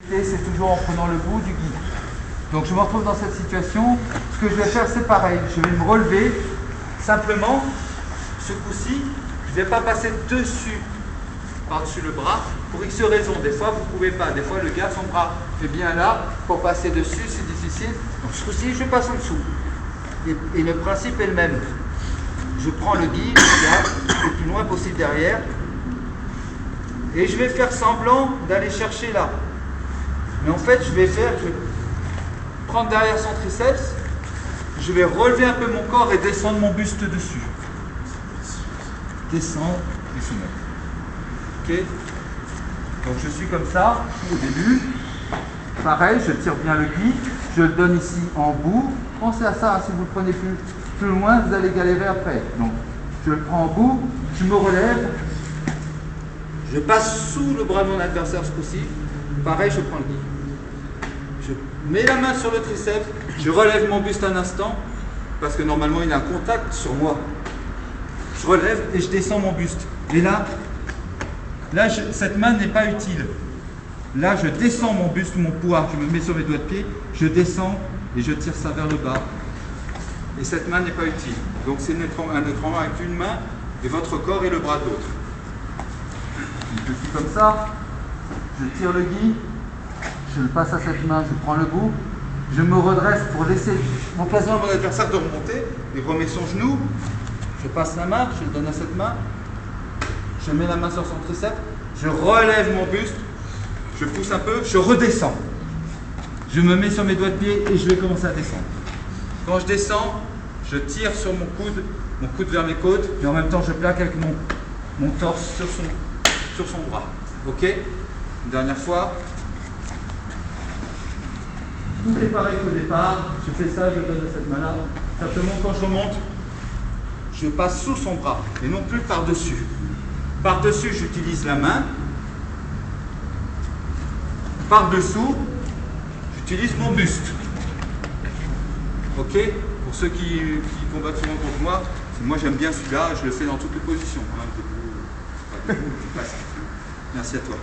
C'est toujours en prenant le bout du gui. Donc je me retrouve dans cette situation. Ce que je vais faire, c'est pareil. Je vais me relever. Simplement, ce coup-ci, je ne vais pas passer dessus, par-dessus le bras, pour X raisons. Des fois, vous ne pouvez pas. Des fois, le gars, son bras fait bien là. Pour passer dessus, c'est difficile. Donc ce coup-ci, je passe en dessous. Et le principe est le même. Je prends le gui, le plus loin possible derrière. Et je vais faire semblant d'aller chercher là. Mais en fait, je vais prendre derrière son triceps, je vais relever un peu mon corps et descendre mon buste dessus. Descendre et soumettre. Ok? Donc je suis comme ça au début. Pareil, je tire bien le gui, je le donne ici en bout. Pensez à ça, hein, si vous le prenez plus loin, vous allez galérer après. Donc je le prends en bout, je me relève, je passe sous le bras de mon adversaire ce coup-ci. Pareil, je prends le gui. Je mets la main sur le triceps, je relève mon buste un instant, parce que normalement il a un contact sur moi. Je relève et je descends mon buste. Et là cette main n'est pas utile. Là, je descends mon buste, mon poids, je me mets sur mes doigts de pied, je descends et je tire ça vers le bas. Et cette main n'est pas utile. Donc c'est un étranglement avec une main et votre corps et le bras de l'autre. Je suis comme ça, je tire le gui. Je le passe à cette main, je prends le bout, je me redresse pour laisser l'occasion à mon adversaire de remonter. Il remet son genou, je passe la main, je le donne à cette main, je mets la main sur son triceps, je relève mon buste, je pousse un peu, je redescends. Je me mets sur mes doigts de pied et je vais commencer à descendre. Quand je descends, je tire sur mon coude vers mes côtes, et en même temps je plaque avec mon torse sur son bras. Ok? Une dernière fois. Tout est pareil qu'au départ, je fais ça, je donne à cette main-là. Simplement, quand je remonte, je passe sous son bras et non plus par-dessus. Par-dessus, j'utilise la main. Par-dessous, j'utilise mon buste. Ok? Pour ceux qui combattent souvent contre moi j'aime bien celui-là, je le fais dans toutes les positions. Hein, debout, pas debout, Merci à toi.